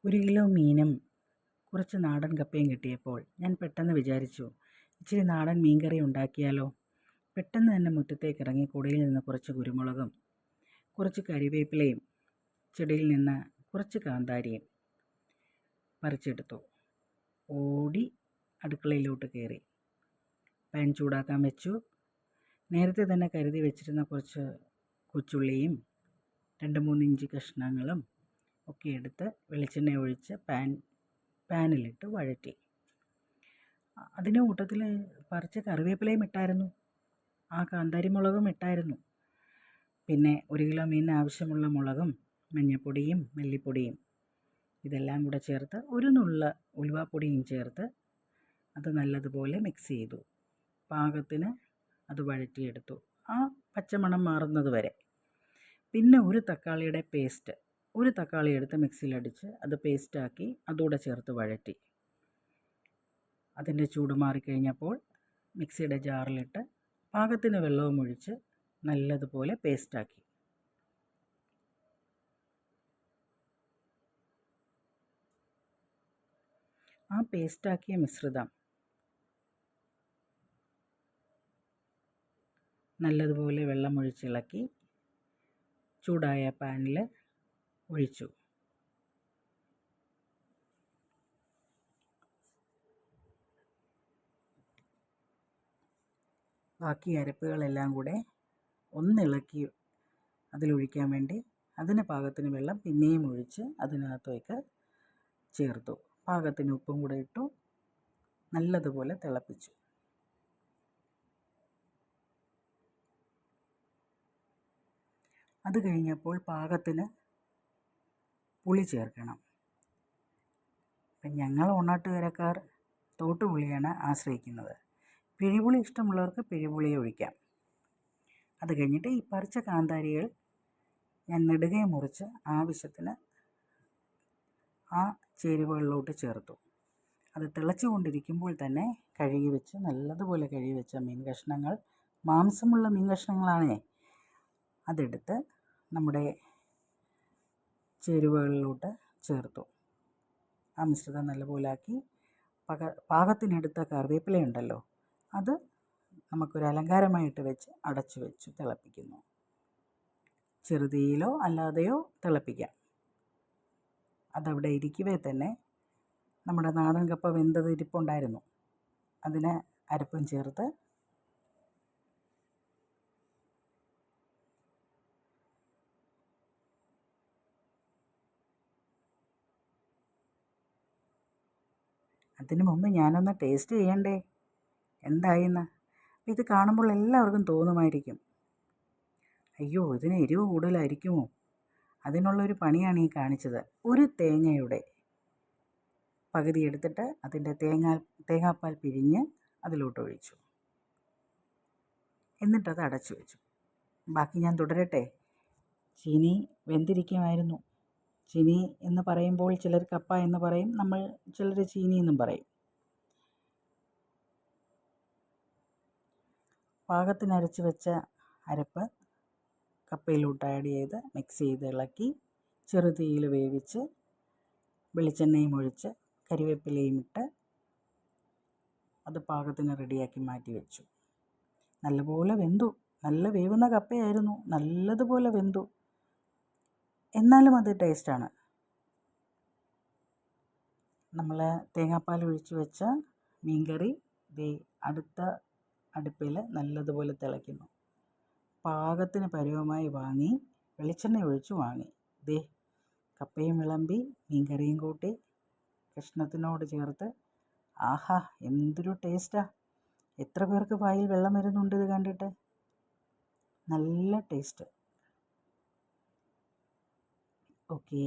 1 kilo മീനും കുറച്ച് നാടൻ കപ്പയും കിട്ടിയപ്പോൾ ഞാൻ പെട്ടെന്ന് വിചാരിച്ചു, ഇച്ചിരി നാടൻ മീൻകറി ഉണ്ടാക്കിയാലോ. പെട്ടെന്ന് തന്നെ മുറ്റത്തേക്ക് ഇറങ്ങി കുടയിൽ നിന്ന് കുറച്ച് കുരുമുളകും കുറച്ച് കരിവേപ്പിലയും ചെടിയിൽ നിന്ന് കുറച്ച് കാന്താരിയും പറിച്ചെടുത്തു. ഓടി അടുക്കളയിലോട്ട് കയറി പാൻ ചൂടാക്കാൻ വെച്ചു. നേരത്തെ തന്നെ കരുതി വെച്ചിരുന്ന കുറച്ച് കൊച്ചുള്ളിയും 2-3 ഇഞ്ചി കഷ്ണങ്ങളും ഒക്കെ എടുത്ത് വെളിച്ചെണ്ണ ഒഴിച്ച് പാനിലിട്ട് വഴറ്റി. അതിൻ്റെ കൂട്ടത്തിൽ പറിച്ച കറിവേപ്പിലയും ഇട്ടായിരുന്നു, ആ കാന്താരി മുളകും ഇട്ടായിരുന്നു. പിന്നെ 1 കിലോ മീനിന് ആവശ്യമുള്ള മുളകും മഞ്ഞൾപ്പൊടിയും മല്ലിപ്പൊടിയും ഇതെല്ലാം കൂടെ ചേർത്ത് ഒരു നുള്ള ഉലുവാപ്പൊടിയും ചേർത്ത് അത് നല്ലതുപോലെ മിക്സ് ചെയ്തു. പാകത്തിന് അത് വഴറ്റിയെടുത്തു, ആ പച്ചമണം മാറുന്നത് വരെ. പിന്നെ ഒരു തക്കാളി എടുത്ത് മിക്സിയിലടിച്ച് അത് പേസ്റ്റാക്കി അതുകൂടെ ചേർത്ത് വഴറ്റി. അതിൻ്റെ ചൂട് മാറിക്കഴിഞ്ഞപ്പോൾ മിക്സിയുടെ ജാറിലിട്ട് പാകത്തിന് വെള്ളവും ഒഴിച്ച് നല്ലതുപോലെ പേസ്റ്റാക്കി. ആ പേസ്റ്റാക്കിയ മിശ്രിതം നല്ലതുപോലെ വെള്ളമൊഴിച്ചിളക്കി ചൂടായ പാനിൽ ഒഴിച്ചു. ബാക്കി അരപ്പുകളെല്ലാം കൂടെ ഒന്നിളക്കി അതിലൊഴിക്കാൻ വേണ്ടി അതിന് പാകത്തിന് വെള്ളം പിന്നെയും ഒഴിച്ച് അതിനകത്തേക്ക് ചേർത്തു. പാകത്തിന് ഉപ്പും കൂടെ ഇട്ടു, നല്ലതുപോലെ തിളപ്പിച്ചു. അത് കഴിഞ്ഞപ്പോൾ പാകത്തിന് പുളി ചേർക്കണം. ഞങ്ങൾ ഓണാട്ടുകരക്കാർ തോട്ടുപുളിയാണ് ആശ്രയിക്കുന്നത്. പിഴിപുളി ഇഷ്ടമുള്ളവർക്ക് പിഴിപുളി ഒഴിക്കാം. അത് കഴിഞ്ഞിട്ട് ഈ പറിച്ച കാന്താരികൾ ഞാൻ നെടുകെ മുറിച്ച് ആവശ്യത്തിന് ആ ചേരുവകളിലോട്ട് ചേർത്തു. അത് തിളച്ചു കൊണ്ടിരിക്കുമ്പോൾ തന്നെ നല്ലതുപോലെ കഴുകി വെച്ച മീൻ കഷ്ണങ്ങൾ, മാംസമുള്ള മീൻ കഷ്ണങ്ങളാണേ, അതെടുത്ത് നമ്മുടെ ചേരുവകളിലോട്ട് ചേർത്തു. ആ മിശ്രിതം നല്ലപോലെ ആക്കി പാകത്തിനെടുത്ത കറിവേപ്പിലയുണ്ടല്ലോ, അത് നമുക്കൊരു അലങ്കാരമായിട്ട് വെച്ച് അടച്ചു വെച്ച് തിളപ്പിക്കുന്നു. ചെറുതീയിലോ അല്ലാതെയോ തിളപ്പിക്കാം. അതവിടെ ഇരിക്കവേ തന്നെ നമ്മുടെ നാടൻ കപ്പ വെന്തത് ഇരിപ്പുണ്ടായിരുന്നു, അതിന് അരപ്പും ചേർത്ത് അതിനു മുമ്പ് ഞാനൊന്ന് ടേസ്റ്റ് ചെയ്യണ്ടേ എന്തായിന്ന്. ഇത് കാണുമ്പോൾ എല്ലാവർക്കും തോന്നുമായിരിക്കും, അയ്യോ ഇതിന് എരിവ് കൂടുതലായിരിക്കുമോ. അതിനുള്ളൊരു പണിയാണ് ഈ കാണിച്ചത്. ഒരു തേങ്ങയുടെ പകുതി എടുത്തിട്ട് അതിൻ്റെ തേങ്ങാപ്പാൽ പിഴിഞ്ഞ് അതിലോട്ട് ഒഴിച്ചു. എന്നിട്ടത് അടച്ചു വെച്ചു. ബാക്കി ഞാൻ തുടരട്ടെ. ചീനി വെന്തിരിക്കുമായിരുന്നു. ചീനി എന്ന് പറയുമ്പോൾ ചിലർ കപ്പ എന്ന് പറയും, ചിലർ ചീനി എന്നും പറയും. പാകത്തിന് അരച്ച് വെച്ച അരപ്പ് കപ്പയിലോട്ട് ആഡ് ചെയ്ത് മിക്സ് ചെയ്ത് ഇളക്കി ചെറുതീയിൽ വേവിച്ച് വെളിച്ചെണ്ണയും ഒഴിച്ച് കരിവേപ്പിലയും ഇട്ട് അത് പാകത്തിന് റെഡിയാക്കി മാറ്റി വെച്ചു. നല്ലപോലെ വെന്തു, നല്ല വേവുന്ന കപ്പയായിരുന്നു, നല്ലതുപോലെ വെന്തു. എന്നാലും അത് ടേസ്റ്റാണ്. നമ്മൾ തേങ്ങാപ്പാൽ ഒഴിച്ച് വെച്ച മീൻകറി അടുത്ത അടുപ്പിൽ നല്ലതുപോലെ തിളയ്ക്കുന്നു. പാകത്തിന് പരുവമായി വാങ്ങി വെളിച്ചെണ്ണ ഒഴിച്ച് വാങ്ങി. കപ്പയും വിളമ്പി മീൻകറിയും കൂട്ടി കഷ്ണത്തിനോട് ചേർത്ത്, ആഹാ എന്തൊരു ടേസ്റ്റാ. എത്ര പേർക്ക് വായിൽ വെള്ളം വരുന്നുണ്ട് ഇത് കണ്ടിട്ട്. നല്ല ടേസ്റ്റ്. ഓക്കേ.